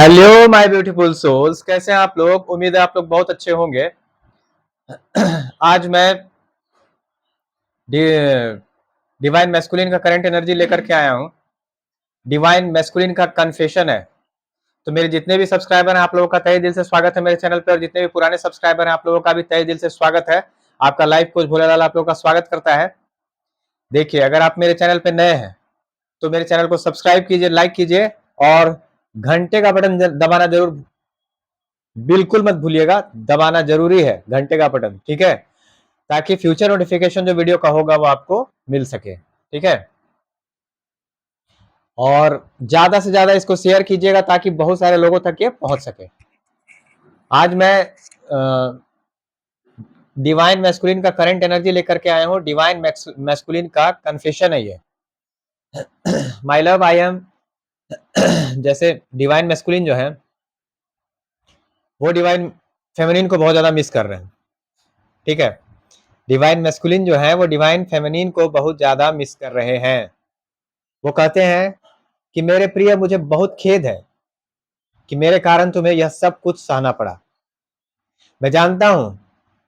Hello my beautiful souls, कैसे हैं आप लोग। उम्मीद है आप लोग बहुत अच्छे होंगे। आज मैं डिवाइन मैस्कुलिन का करंट एनर्जी लेकर के आया हूँ। डिवाइन मैस्कुलिन का कन्फेशन है। तो मेरे जितने भी सब्सक्राइबर हैं आप लोगों का तहे दिल से स्वागत है मेरे चैनल पर, और जितने भी पुराने सब्सक्राइबर हैं आप लोगों का भी तहे दिल से स्वागत है। आपका लाइव कोच भोलेलाल आप लोगों का स्वागत करता है। देखिए, अगर आप मेरे चैनल पर नए हैं तो मेरे चैनल को सब्सक्राइब कीजिए, लाइक कीजिए और घंटे का बटन दबाना जरूर, बिल्कुल मत भूलिएगा, दबाना जरूरी है घंटे का बटन, ठीक है, ताकि फ्यूचर नोटिफिकेशन जो वीडियो का होगा वो आपको मिल सके, ठीक है। और ज्यादा से ज्यादा इसको शेयर कीजिएगा ताकि बहुत सारे लोगों तक ये पहुंच सके। आज मैं डिवाइन मैस्कुलिन का करंट एनर्जी लेकर के आया हूँ। डिवाइन मैस्कुलिन का कन्फेशन है ये। माय लव, आई एम जैसे डिवाइन मैस्कुलिन जो है वो डिवाइन फेमिनिन को बहुत ज्यादा मिस कर रहे हैं, ठीक है। डिवाइन मैस्कुलिन जो है वो डिवाइन फेमिनिन को बहुत ज्यादा मिस कर रहे हैं। वो कहते हैं कि मेरे प्रिय, मुझे बहुत खेद है कि मेरे कारण तुम्हें यह सब कुछ सहना पड़ा। मैं जानता हूं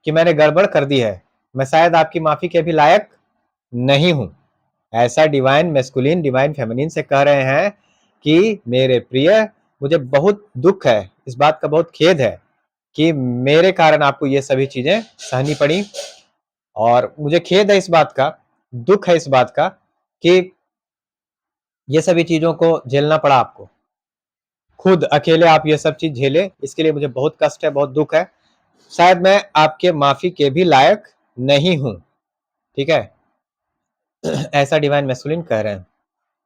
कि मैंने गड़बड़ कर दी है। मैं शायद आपकी माफी के भी लायक नहीं हूं। ऐसा डिवाइन मैस्कुलिन डिवाइन फेमिनिन से कह रहे हैं कि मेरे प्रिय, मुझे बहुत दुख है, इस बात का बहुत खेद है कि मेरे कारण आपको ये सभी चीजें सहनी पड़ी। और मुझे खेद है इस बात का, दुख है इस बात का कि ये सभी चीजों को झेलना पड़ा आपको। खुद अकेले आप ये सब चीज झेले, इसके लिए मुझे बहुत कष्ट है, बहुत दुख है। शायद मैं आपके माफी के भी लायक नहीं हूं, ठीक है। ऐसा डिवाइन मैस्कुलिन कह रहे हैं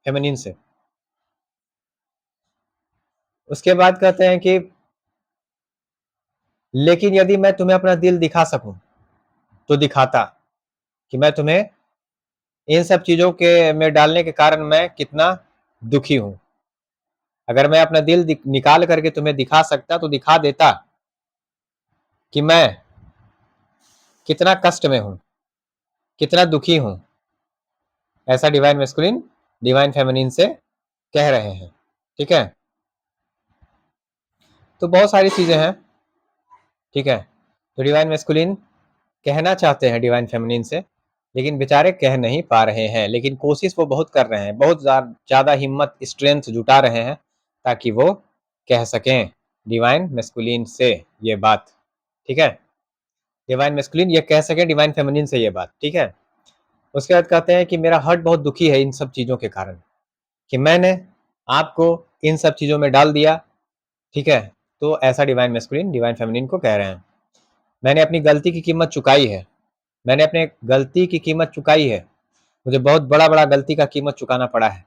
फेमिनिन से। उसके बाद कहते हैं कि लेकिन यदि मैं तुम्हें अपना दिल दिखा सकूं तो दिखाता, कि मैं तुम्हें इन सब चीजों के में डालने के कारण मैं कितना दुखी हूं। अगर मैं अपना दिल निकाल करके तुम्हें दिखा सकता तो दिखा देता कि मैं कितना कष्ट में हूं, कितना दुखी हूं। ऐसा डिवाइन मैस्कुलिन डिवाइन फेमिनिन से कह रहे हैं, ठीक है। तो बहुत सारी चीजें हैं, ठीक है। तो डिवाइन मैस्कुलिन कहना चाहते हैं डिवाइन फेमिनिन से, लेकिन बेचारे कह नहीं पा रहे हैं। लेकिन कोशिश वो बहुत कर रहे हैं, बहुत ज्यादा हिम्मत, स्ट्रेंथ जुटा रहे हैं ताकि वो कह सकें डिवाइन मैस्कुलिन से ये बात, ठीक है। डिवाइन मैस्कुलिन ये कह सकें डिवाइन फेमिनिन से ये बात, ठीक है। उसके बाद कहते हैं कि मेरा हार्ट बहुत दुखी है इन सब चीजों के कारण, कि मैंने आपको इन सब चीजों में डाल दिया, ठीक है। तो ऐसा डिवाइन मैस्कुलिन डिवाइन फेमिनिन को कह रहे हैं। मैंने अपनी गलती की कीमत चुकाई है, मैंने अपने गलती की कीमत चुकाई है, मुझे बहुत बड़ा बड़ा गलती का कीमत चुकाना पड़ा है।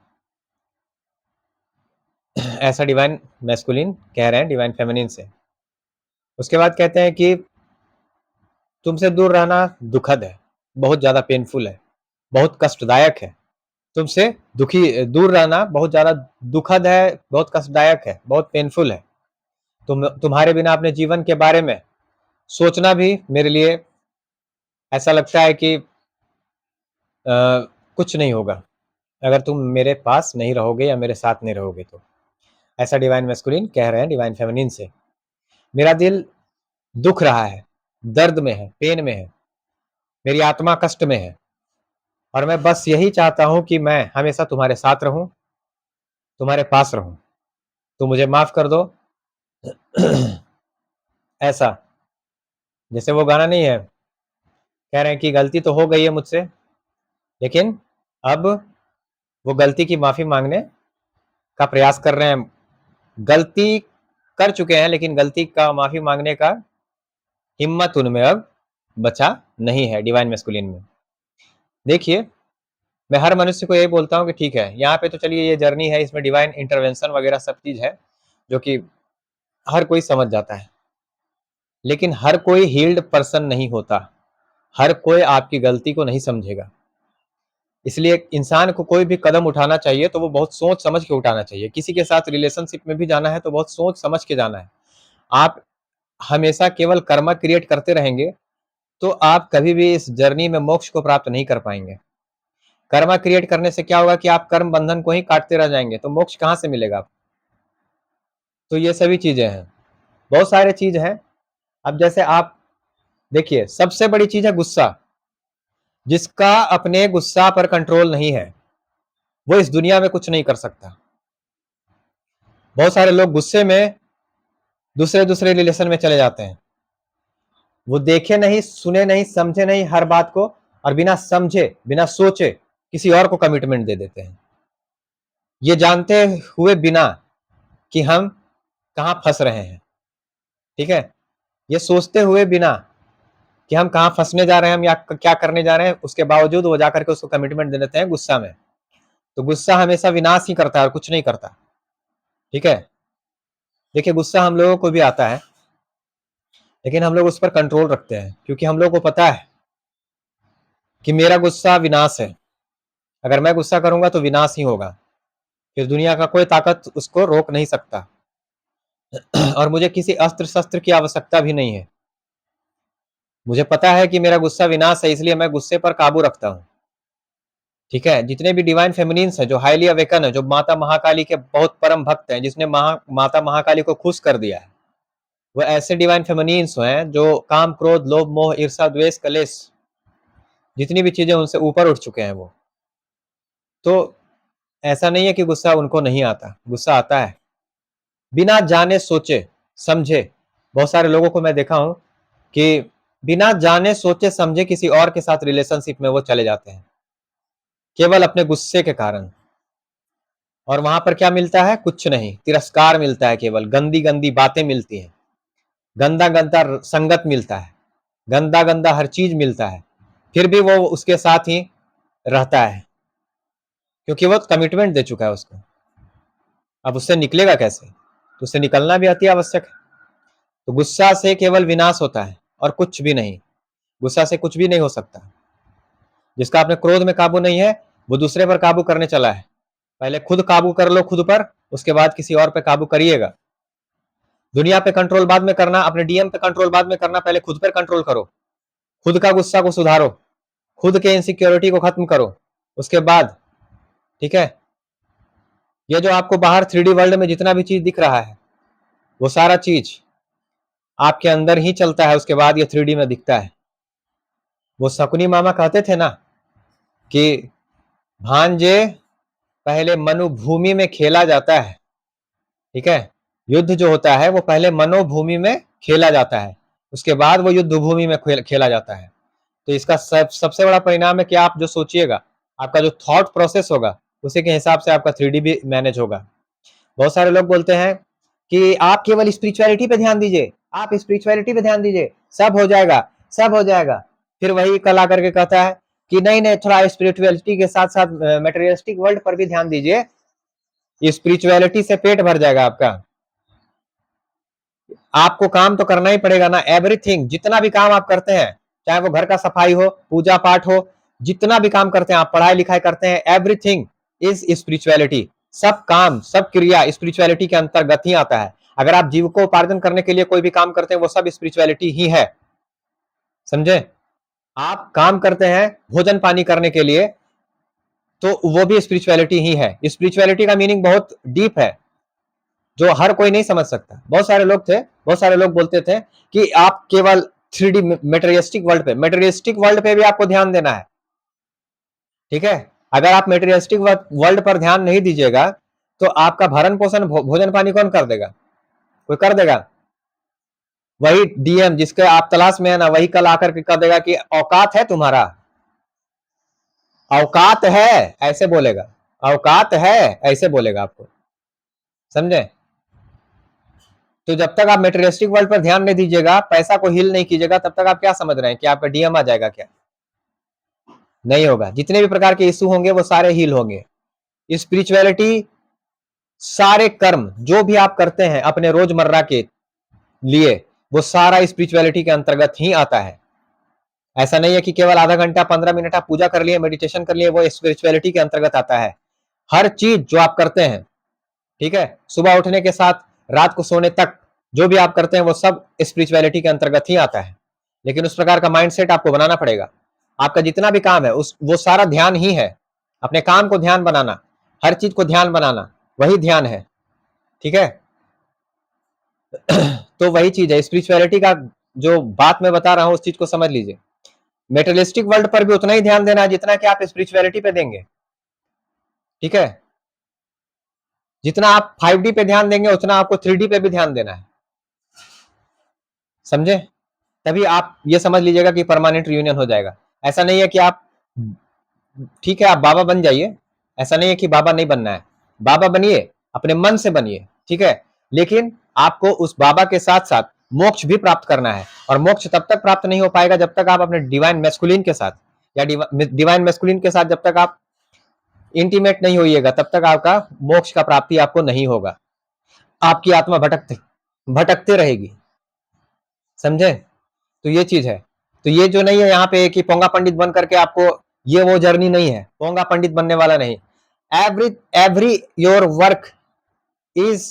ऐसा डिवाइन मैस्कुलिन कह रहे हैं डिवाइन फेमिनिन से। उसके बाद कहते हैं कि तुमसे दूर रहना दुखद है, बहुत ज्यादा पेनफुल है, बहुत कष्टदायक है। तुमसे दुखी दूर रहना बहुत ज्यादा दुखद है, बहुत कष्टदायक है, बहुत पेनफुल है। तुम्हारे बिना अपने जीवन के बारे में सोचना भी मेरे लिए ऐसा लगता है कि कुछ नहीं होगा अगर तुम मेरे पास नहीं रहोगे या मेरे साथ नहीं रहोगे तो। ऐसा डिवाइन मैस्कुलिन कह रहे हैं डिवाइन फेमिनिन से। मेरा दिल दुख रहा है, दर्द में है, पेन में है, मेरी आत्मा कष्ट में है, और मैं बस यही चाहता हूं कि मैं हमेशा तुम्हारे साथ रहूं, तुम्हारे पास रहूं। तो मुझे माफ कर दो। ऐसा, जैसे वो गाना नहीं है, कह रहे हैं कि गलती तो हो गई है मुझसे, लेकिन अब वो गलती की माफी मांगने का प्रयास कर रहे हैं। गलती कर चुके हैं लेकिन गलती का माफी मांगने का हिम्मत उनमें अब बचा नहीं है डिवाइन मैस्कुलिन में। देखिए, मैं हर मनुष्य को यही बोलता हूँ कि ठीक है, यहाँ पे तो चलिए ये जर्नी है, इसमें डिवाइन इंटरवेंशन वगैरह सब चीज है जो कि हर कोई समझ जाता है, लेकिन हर कोई हील्ड पर्सन नहीं होता, हर कोई आपकी गलती को नहीं समझेगा। इसलिए इंसान को कोई भी कदम उठाना चाहिए तो वो बहुत सोच समझ के उठाना चाहिए। किसी के साथ रिलेशनशिप में भी जाना है तो बहुत सोच समझ के जाना है। आप हमेशा केवल कर्म क्रिएट करते रहेंगे तो आप कभी भी इस जर्नी में मोक्ष को प्राप्त नहीं कर पाएंगे। कर्म क्रिएट करने से क्या होगा कि आप कर्म बंधन को ही काटते रह जाएंगे, तो मोक्ष कहां से मिलेगा? तो ये सभी चीजें हैं, बहुत सारे चीज हैं। अब जैसे आप देखिए, सबसे बड़ी चीज है गुस्सा। जिसका अपने गुस्सा पर कंट्रोल नहीं है वो इस दुनिया में कुछ नहीं कर सकता। बहुत सारे लोग गुस्से में दूसरे दूसरे रिलेशन में चले जाते हैं। वो देखे नहीं, सुने नहीं, समझे नहीं हर बात को, और बिना समझे बिना सोचे किसी और को कमिटमेंट दे देते हैं, ये जानते हुए बिना कि हम कहां फंस रहे हैं। ठीक है, ये सोचते हुए बिना कि हम कहां फंसने जा रहे हैं, हम या क्या करने जा रहे हैं, उसके बावजूद वो जाकर के उसको कमिटमेंट दे देते हैं गुस्सा में। तो गुस्सा हमेशा विनाश ही करता है और कुछ नहीं करता। ठीक है, देखिए गुस्सा हम लोगों को भी आता है, लेकिन हम लोग उस पर कंट्रोल रखते हैं, क्योंकि हम लोग को पता है कि मेरा गुस्सा विनाश है। अगर मैं गुस्सा करूंगा तो विनाश ही होगा, फिर दुनिया का कोई ताकत उसको रोक नहीं सकता। और मुझे किसी अस्त्र शस्त्र की आवश्यकता भी नहीं है। मुझे पता है कि मेरा गुस्सा विनाश है, इसलिए मैं गुस्से पर काबू रखता हूँ। ठीक है, जितने भी डिवाइन फेमिनिन्स हैं, जो हाईली अवेकन है, जो माता महाकाली के बहुत परम भक्त हैं, जिसने माता महाकाली को खुश कर दिया है, वो ऐसे डिवाइन फेमिनिन्स हैं जो काम, क्रोध, लोभ, मोह, ईर्षा, द्वेष, कलेश, जितनी भी चीजें उनसे ऊपर उठ चुके हैं वो। तो ऐसा नहीं है कि गुस्सा उनको नहीं आता, गुस्सा आता है, बिना जाने सोचे समझे। बहुत सारे लोगों को मैं देखा हूं कि बिना जाने सोचे समझे किसी और के साथ रिलेशनशिप में वो चले जाते हैं, केवल अपने गुस्से के कारण। और वहां पर क्या मिलता है? कुछ नहीं, तिरस्कार मिलता है, केवल गंदी गंदी बातें मिलती हैं, गंदा गंदा संगत मिलता है, गंदा गंदा हर चीज मिलता है, फिर भी वो उसके साथ ही रहता है, क्योंकि वो कमिटमेंट दे चुका है उसको। अब उससे निकलेगा कैसे? तो उससे निकलना भी अति आवश्यक है। तो गुस्सा से केवल विनाश होता है और कुछ भी नहीं। गुस्सा से कुछ भी नहीं हो सकता। जिसका अपने क्रोध में काबू नहीं है वो दूसरे पर काबू करने चला है। पहले खुद काबू कर लो खुद पर, उसके बाद किसी और पे काबू करिएगा। दुनिया पे कंट्रोल बाद में करना, अपने डीएम पे कंट्रोल बाद में करना, पहले खुद पर कंट्रोल करो। खुद का गुस्सा को सुधारो, खुद के इनसिक्योरिटी को खत्म करो, उसके बाद। ठीक है, ये जो आपको बाहर 3D वर्ल्ड में जितना भी चीज दिख रहा है वो सारा चीज आपके अंदर ही चलता है, उसके बाद ये 3D में दिखता है। वो शकुनी मामा कहते थे ना कि भांजे पहले मनुभूमि में खेला जाता है। ठीक है, युद्ध जो होता है वो पहले मनोभूमि में खेला जाता है, उसके बाद वो युद्ध भूमि में खेला जाता है। तो इसका सबसे बड़ा परिणाम है कि आप जो सोचिएगा, आपका जो थॉट प्रोसेस होगा, उसी के हिसाब से आपका 3D भी मैनेज होगा। बहुत सारे लोग बोलते हैं कि आप केवल स्पिरिचुअलिटी पे ध्यान दीजिए, आप स्पिरिचुअलिटी पे ध्यान दीजिए, सब हो जाएगा, सब हो जाएगा। फिर वही कल आकर के कहता है कि नहीं नहीं, थोड़ा स्पिरिचुअलिटी के साथ साथ मटेरियलिस्टिक वर्ल्ड पर भी ध्यान दीजिए, स्पिरिचुअलिटी से पेट भर जाएगा आपका। आपको काम तो करना ही पड़ेगा ना, एवरीथिंग, जितना भी काम आप करते हैं, चाहे वो घर का सफाई हो, पूजा पाठ हो, जितना भी काम करते हैं आप, पढ़ाई लिखाई करते हैं, एवरीथिंग इज स्पिरिचुअलिटी। सब काम, सब क्रिया स्पिरिचुअलिटी के अंतर्गत ही आता है। अगर आप जीव को उपार्जन करने के लिए कोई भी काम करते हैं वो सब स्पिरिचुअलिटी ही है, समझे? आप काम करते हैं भोजन पानी करने के लिए तो वो भी स्पिरिचुअलिटी ही है। स्पिरिचुअलिटी का मीनिंग बहुत डीप है जो हर कोई नहीं समझ सकता। बहुत सारे लोग थे, बहुत सारे लोग बोलते थे कि आप केवल 3D मेटेरियलिस्टिक वर्ल्ड पे भी आपको ध्यान देना है। ठीक है, अगर आप मेटेरियलिस्टिक वर्ल्ड पर ध्यान नहीं दीजिएगा तो आपका भरण पोषण भोजन पानी कौन कर देगा? कोई कर देगा? वही डीएम जिसके आप तलाश में है ना, वही कल आकर के कह देगा कि औकात है तुम्हारा, औकात है, ऐसे बोलेगा, औकात है, ऐसे बोलेगा आपको, समझे? तो जब तक आप मेटेरियलिस्टिक वर्ल्ड पर ध्यान नहीं दीजिएगा, पैसा को हील नहीं कीजिएगा, तब तक आप क्या समझ रहे हैं कि आपका डीएम आ जाएगा? क्या नहीं होगा। जितने भी प्रकार के इश्यू होंगे वो सारे हील होंगे। स्पिरिचुअलिटी, सारे कर्म जो भी आप करते हैं अपने रोजमर्रा के लिए, वो सारा स्पिरिचुअलिटी के अंतर्गत ही आता है। ऐसा नहीं है कि केवल आधा घंटा 15 मिनट आप पूजा कर लिए, मेडिटेशन कर लिए, वो स्पिरिचुअलिटी के अंतर्गत आता है। हर चीज जो आप करते हैं, ठीक है, सुबह उठने के साथ रात को सोने तक जो भी आप करते हैं वो सब स्पिरिचुअलिटी के अंतर्गत ही आता है। लेकिन उस प्रकार का माइंडसेट आपको बनाना पड़ेगा। आपका जितना भी काम है उस वो सारा ध्यान ही है। अपने काम को ध्यान बनाना, हर चीज को ध्यान बनाना, वही ध्यान है। ठीक है, तो वही चीज है, स्पिरिचुअलिटी का जो बात मैं बता रहा हूं उस चीज को समझ लीजिए। मेटेरियलिस्टिक वर्ल्ड पर भी उतना ही ध्यान देना है जितना कि आप स्पिरिचुअलिटी पे देंगे, ठीक है। जितना आप 5D पे ध्यान देंगे उतना आपको 3D पे भी ध्यान देना है, समझे। तभी आप ये समझ लीजिएगा कि परमानेंट रियूनियन हो जाएगा। ऐसा नहीं है कि आप, ठीक है आप बाबा बन जाइए, ऐसा नहीं है कि बाबा नहीं बनना है, बाबा बनिए, अपने मन से बनिए, ठीक है। लेकिन आपको उस बाबा के साथ साथ मोक्ष भी प्राप्त करना है, और मोक्ष तब तक प्राप्त नहीं हो पाएगा जब तक आप अपने डिवाइन मैस्कुलिन के साथ, या डिवाइन मैस्कुलिन के साथ जब तक आप इंटीमेट नहीं होइएगा तब तक आपका मोक्ष का प्राप्ति आपको नहीं होगा। आपकी आत्मा भटकते भटकते रहेगी, समझे। तो ये चीज है। तो ये जो नहीं है यहाँ पे कि पोंगा पंडित बन करके आपको, ये वो जर्नी नहीं है, पोंगा पंडित बनने वाला नहीं। Every every your work is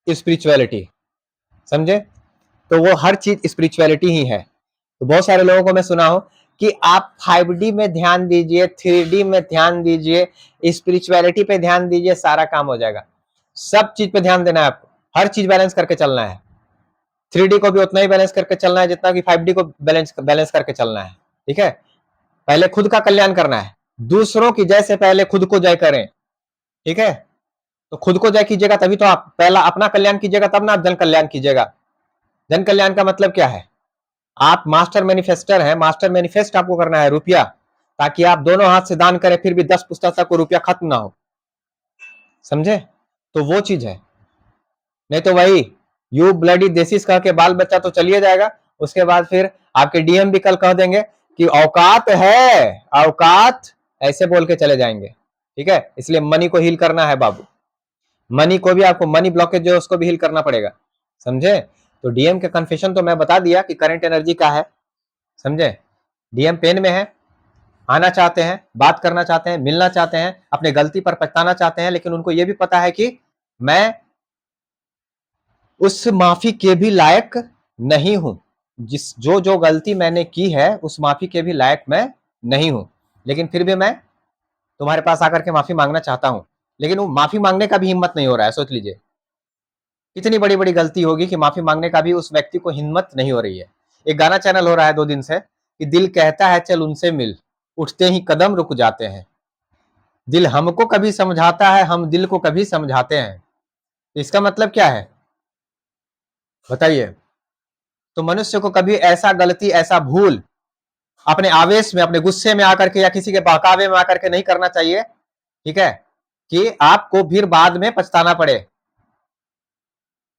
spirituality, समझे। तो वो हर चीज स्पिरिचुअलिटी ही है। तो बहुत सारे लोगों को मैं सुना हूं कि आप 5D में ध्यान दीजिए, 3D में ध्यान दीजिए, स्पिरिचुअलिटी पे ध्यान दीजिए, सारा काम हो जाएगा। सब चीज पे ध्यान देना है आपको, हर चीज बैलेंस करके चलना है। 3D को भी उतना ही बैलेंस करके चलना है जितना कि 5D को बैलेंस करके चलना है, ठीक है। पहले खुद का कल्याण करना है, दूसरों की जय से पहले खुद को जय करें, ठीक है। तो खुद को जय कीजिएगा तभी तो आप पहला अपना कल्याण कीजिएगा, तब ना आप जन कल्याण कीजिएगा। जन कल्याण का मतलब क्या है, आप मास्टर मैनिफेस्टर हैं, मास्टर मैनिफेस्ट आपको करना है रुपया, ताकि आप दोनों हाथ से दान करें फिर भी 10 पुस्तक तक को रुपया खत्म ना हो, समझे। तो वो चीज है। नहीं तो वही यू ब्लडी देसीस कह के बाल बच्चा तो चलिए जाएगा, उसके बाद फिर आपके डीएम भी कल कह देंगे कि औकात है, औकात, ऐसे बोल के चले जाएंगे, ठीक है। इसलिए मनी को हील करना है बाबू, मनी को भी आपको, मनी ब्लॉकेज जो है उसको भी हील करना पड़ेगा, समझे। तो डीएम के कन्फेशन तो मैं बता दिया कि करंट एनर्जी का है, समझे। डीएम पेन में है, आना चाहते हैं, बात करना चाहते हैं, मिलना चाहते हैं, अपने गलती पर पछताना चाहते हैं, लेकिन उनको यह भी पता है कि मैं उस माफी के भी लायक नहीं हूं, जिस जो जो गलती मैंने की है उस माफी के भी लायक मैं नहीं हूं, लेकिन फिर भी मैं तुम्हारे पास आकर के माफी मांगना चाहता हूं। लेकिन वो माफी मांगने का भी हिम्मत नहीं हो रहा है, सोच लीजिए कितनी बड़ी बड़ी गलती होगी कि माफी मांगने का भी उस व्यक्ति को हिम्मत नहीं हो रही है। एक गाना चैनल हो रहा है 2 दिन से कि दिल कहता है चल उनसे मिल, उठते ही कदम रुक जाते हैं, दिल हमको कभी समझाता है, हम दिल को कभी समझाते हैं। तो इसका मतलब क्या है बताइए। तो मनुष्य को कभी ऐसा गलती, ऐसा भूल अपने आवेश में, अपने गुस्से में आकर के या किसी के बहकावे में आकर के नहीं करना चाहिए, ठीक है, कि आपको फिर बाद में पछताना पड़े।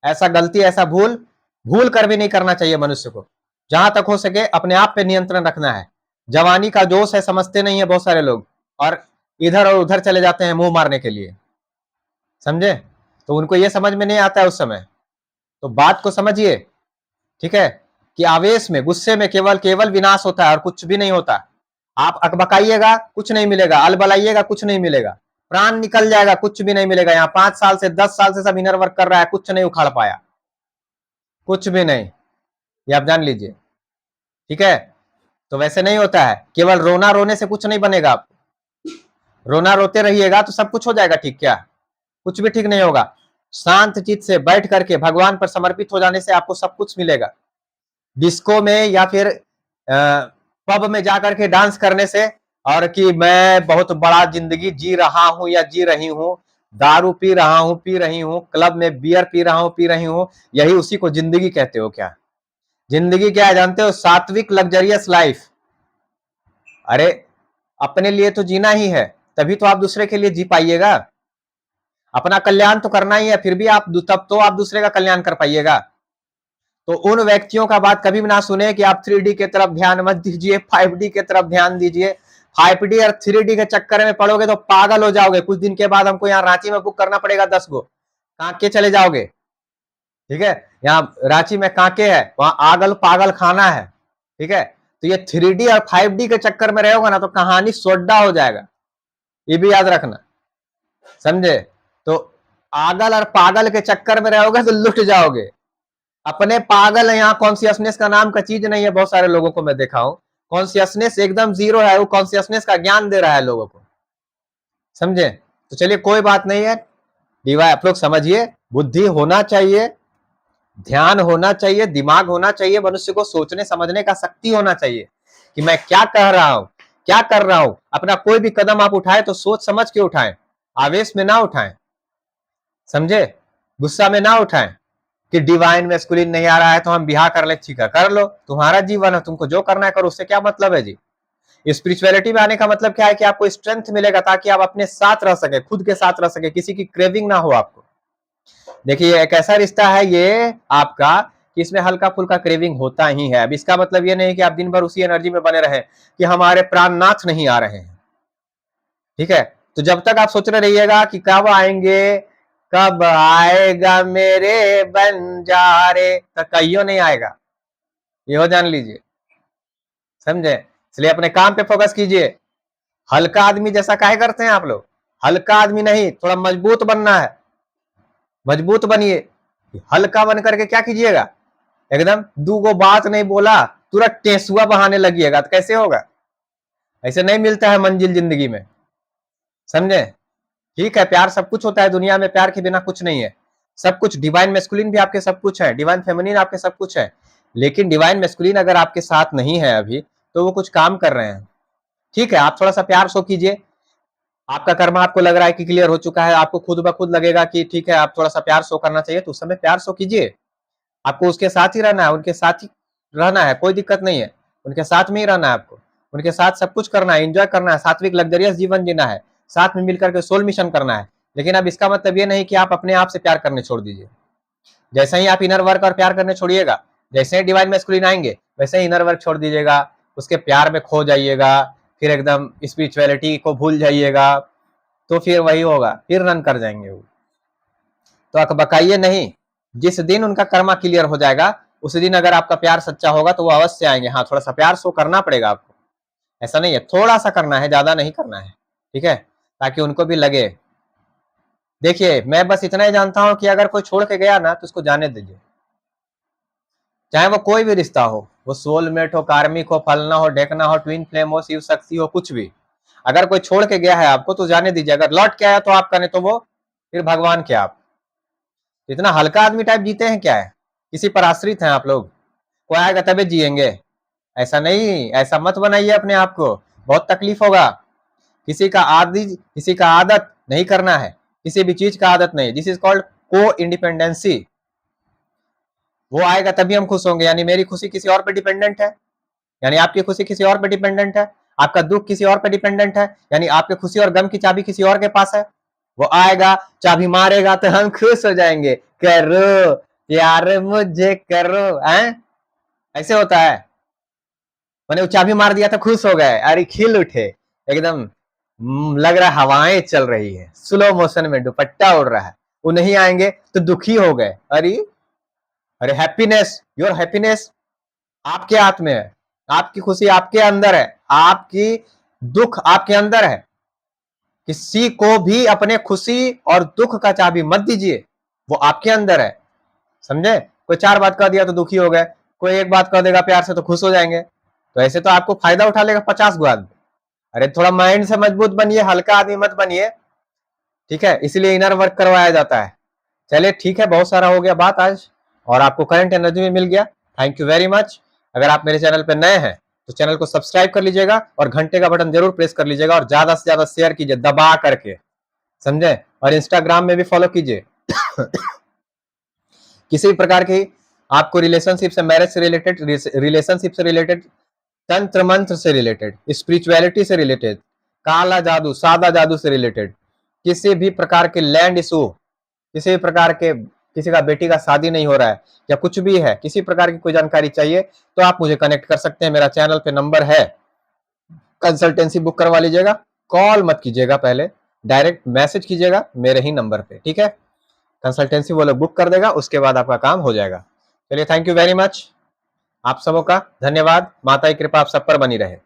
ऐसा गलती, ऐसा भूल भूल कर भी नहीं करना चाहिए मनुष्य को। जहां तक हो सके अपने आप पे नियंत्रण रखना है। जवानी का जोश है, समझते नहीं है बहुत सारे लोग, और इधर और उधर चले जाते हैं मुंह मारने के लिए, समझे। तो उनको ये समझ में नहीं आता है उस समय। तो बात को समझिए, ठीक है, कि आवेश में, गुस्से में केवल केवल विनाश होता है और कुछ भी नहीं होता। आप अकबकाइएगा कुछ नहीं मिलेगा, अलबलाइएगा कुछ नहीं मिलेगा, प्राण निकल जाएगा कुछ भी नहीं मिलेगा। यहाँ 5 साल से 10 साल से सब इनर वर्क कर रहा है, कुछ नहीं उखाड़ पाया, कुछ भी नहीं, ये आप जान लीजिए, ठीक है। तो वैसे नहीं होता है, केवल रोना रोने से कुछ नहीं बनेगा। आप रोना रोते रहिएगा तो सब कुछ हो जाएगा ठीक, क्या कुछ भी ठीक नहीं होगा। शांत चित्त से बैठ करके भगवान पर समर्पित हो जाने से आपको सब कुछ मिलेगा। डिस्को में या फिर पब में जाकर के डांस करने से, और कि मैं बहुत बड़ा जिंदगी जी रहा हूं या जी रही हूं, दारू पी रहा हूं, पी रही हूं, क्लब में बियर पी रहा हूं, पी रही हूं, यही उसी को जिंदगी कहते हो क्या? जिंदगी क्या है जानते हो? सात्विक लग्जरियस लाइफ। अरे अपने लिए तो जीना ही है, तभी तो आप दूसरे के लिए जी पाइएगा। अपना कल्याण तो करना ही है, फिर भी आप तब तो आप दूसरे का कल्याण कर पाइएगा। तो उन व्यक्तियों का बात कभी भी ना सुने कि आप 3D की तरफ ध्यान मत दीजिए, 5D की तरफ ध्यान दीजिए। 5D और 3D के चक्कर में पड़ोगे तो पागल हो जाओगे। कुछ दिन के बाद हमको यहाँ रांची में बुक करना पड़ेगा 10 गो, कांके चले जाओगे, ठीक है। यहाँ रांची में कांके है, वहां आगल पागल खाना है, ठीक है। तो ये 3D और 5D के चक्कर में रहोगे ना तो कहानी सोड्डा हो जाएगा, ये भी याद रखना, समझे। तो आगल और पागल के चक्कर में रहोगे तो लुट जाओगे। अपने पागल है, यहाँ कॉन्सियसनेस का नाम का चीज नहीं है। बहुत सारे लोगों को मैं देखा हूं, कॉन्सियसनेस एकदम जीरो है, वो कॉन्सियसनेस का ज्ञान दे रहा है लोगों को, समझे। तो चलिए कोई बात नहीं है, डिवाइन आप लोग समझिए, बुद्धि होना चाहिए, ध्यान होना चाहिए, दिमाग होना चाहिए, मनुष्य को सोचने समझने का शक्ति होना चाहिए कि मैं क्या कह रहा हूं, क्या कर रहा हूं। अपना कोई भी कदम आप उठाए तो सोच समझ के उठाएं, आवेश में ना उठाएं, समझे, गुस्सा में ना उठाएं कि डिवाइन मैस्कुलिन नहीं आ रहा है तो हम बिहा कर ले। ठीक है, कर लो, तुम्हारा जीवन है, तुमको जो करना है करो, उससे क्या मतलब है जी। स्पिरिचुअलिटी में आने का मतलब क्या है कि आपको स्ट्रेंथ मिलेगा ताकि आप अपने साथ रह सके, खुद के साथ रह सके, किसी की क्रेविंग ना हो आपको। देखिए एक ऐसा रिश्ता है ये आपका कि इसमें हल्का फुल्का क्रेविंग होता ही है। अब इसका मतलब ये नहीं कि आप दिन भर उसी एनर्जी में बने रहे कि हमारे प्राणनाथ नहीं आ रहे हैं, ठीक है। तो जब तक आप सोच रहे रहिएगा कि कब आएंगे, कब आएगा मेरे बंजारे, तो कहियो नहीं आएगा, ये हो जान लीजिए, समझे। इसलिए अपने काम पे फोकस कीजिए। हल्का आदमी जैसा काहे करते हैं आप लोग, हल्का आदमी नहीं, थोड़ा मजबूत बनना है, मजबूत बनिए। हल्का बन करके क्या कीजिएगा, एकदम दू गो बात नहीं बोला तुरंत टेसुआ बहाने लगिएगा, तो कैसे होगा। ऐसे नहीं मिलता है मंजिल जिंदगी में, समझे। ठीक है, प्यार सब कुछ होता है दुनिया में, प्यार के बिना कुछ नहीं है। सब कुछ डिवाइन मैस्कुलिन भी आपके सब कुछ है, डिवाइन फेमिनिन आपके सब कुछ है, लेकिन डिवाइन मैस्कुलिन अगर आपके साथ नहीं है अभी तो वो कुछ काम कर रहे हैं। ठीक है, आप थोड़ा सा प्यार शो कीजिए। आपका कर्म आपको लग रहा है कि क्लियर हो चुका है, आपको खुद ब खुद लगेगा कि ठीक है आप थोड़ा सा प्यार शो करना चाहिए, तो उस समय प्यार शो कीजिए। आपको उसके साथ ही रहना है, उनके साथ ही रहना है, कोई दिक्कत नहीं है, उनके साथ में ही रहना है आपको, उनके साथ सब कुछ करना है, एंजॉय करना है, सात्विक लग्जरियस जीवन जीना है, साथ में मिलकर के सोल मिशन करना है। लेकिन अब इसका मतलब ये नहीं कि आप अपने आप से प्यार करने छोड़ दीजिए। जैसे ही आप इनर वर्क और प्यार करने छोड़िएगा, जैसे ही डिवाइन मैस्कुलिन आएंगे वैसे ही इनर वर्क छोड़ दीजिएगा, उसके प्यार में खो जाइएगा, फिर एकदम स्पिरिचुअलिटी को भूल जाइएगा, तो फिर वही होगा, फिर रन कर जाएंगे वो। तो अकबकाइए नहीं, जिस दिन उनका कर्मा क्लियर हो जाएगा उसी दिन अगर आपका प्यार सच्चा होगा तो वो अवश्य आएंगे। हाँ, थोड़ा सा प्यार शो करना पड़ेगा आपको, ऐसा नहीं है, थोड़ा सा करना है, ज्यादा नहीं करना है, ठीक है, ताकि उनको भी लगे। देखिए मैं बस इतना ही जानता हूं कि अगर कोई छोड़ के गया ना तो उसको जाने दीजिए, चाहे वो कोई भी रिश्ता हो, वो सोलमेट हो, कार्मिक हो, फलना हो, ढेकना हो, ट्विन फ्लेम हो, शिव शक्ति हो, कुछ भी। अगर कोई छोड़ के गया है आपको तो जाने दीजिए, अगर लौट के आया तो आपका, नहीं तो वो फिर भगवान के आप। इतना हल्का आदमी टाइप जीते हैं क्या है, किसी पर आश्रित हैं आप लोग, कोई आएगा तभी जिएंगे, ऐसा नहीं, ऐसा मत बनाइए अपने आप को, बहुत तकलीफ होगा। किसी का आदि, किसी का आदत नहीं करना है, किसी भी चीज का आदत नहीं, दिस इज कॉल्ड को इंडिपेंडेंसी। वो आएगा तभी हम खुश होंगे, यानी मेरी खुशी किसी और पे डिपेंडेंट है, यानी आपकी खुशी किसी और पे डिपेंडेंट है, आपका दुख किसी और पे डिपेंडेंट है, यानी आपके खुशी और गम की चाबी किसी और के पास है। वो आएगा, चाबी मारेगा तो हम खुश हो जाएंगे, करो प्यार मुझे करो, हैं, ऐसे होता है। मैंने वो चाबी मार दिया तो खुश हो गए, अरे खिल उठे एकदम, लग रहा है हवाएं चल रही है, स्लो मोशन में दुपट्टा उड़ रहा है। वो नहीं आएंगे तो दुखी हो गए, अरे अरे हैप्पीनेस, योर हैप्पीनेस आपके हाथ में है, आपकी खुशी आपके अंदर है, आपकी दुख आपके अंदर है। किसी को भी अपने खुशी और दुख का चाबी मत दीजिए, वो आपके अंदर है, समझे। कोई चार बात कह दिया तो दुखी हो गए, कोई एक बात कह देगा प्यार से तो खुश हो जाएंगे, तो ऐसे तो आपको फायदा उठा लेगा 50 गो आदमी। अरे थोड़ा माइंड से मजबूत बनिए, हल्का आदमी मत बनिए, ठीक है, इसलिए इनर वर्क करवाया जाता है। चलिए ठीक है, बहुत सारा हो गया बात आज, और आपको करंट एनर्जी में मिल गया, थैंक यू वेरी मच। अगर आप मेरे चैनल पर नए हैं तो चैनल को सब्सक्राइब कर लीजिएगा और घंटे का बटन जरूर प्रेस कर लीजिएगा, और ज्यादा से ज्यादा शेयर कीजिए दबा करके, समझे। और इंस्टाग्राम में भी फॉलो कीजिए। किसी भी प्रकार की आपको रिलेशनशिप से, मैरिज से रिलेटेड, रिलेशनशिप से रिलेटेड, तंत्र मंत्र से रिलेटेड, स्पिरिचुअलिटी से रिलेटेड, काला जादू, सादा जादू से रिलेटेड, किसी भी प्रकार के लैंड इशू, किसी भी प्रकार के, किसी का बेटी का शादी नहीं हो रहा है या कुछ भी है, किसी प्रकार की कोई जानकारी चाहिए तो आप मुझे कनेक्ट कर सकते हैं, मेरा चैनल पे नंबर है, कंसल्टेंसी बुक करवा लीजिएगा, कॉल मत कीजिएगा, पहले डायरेक्ट मैसेज कीजिएगा मेरे ही नंबर पे, ठीक है। कंसल्टेंसी वो लोग बुक कर देगा, उसके बाद आपका काम हो जाएगा। चलिए थैंक यू वेरी मच, आप सबों का धन्यवाद, माता की कृपा आप सब पर बनी रहे।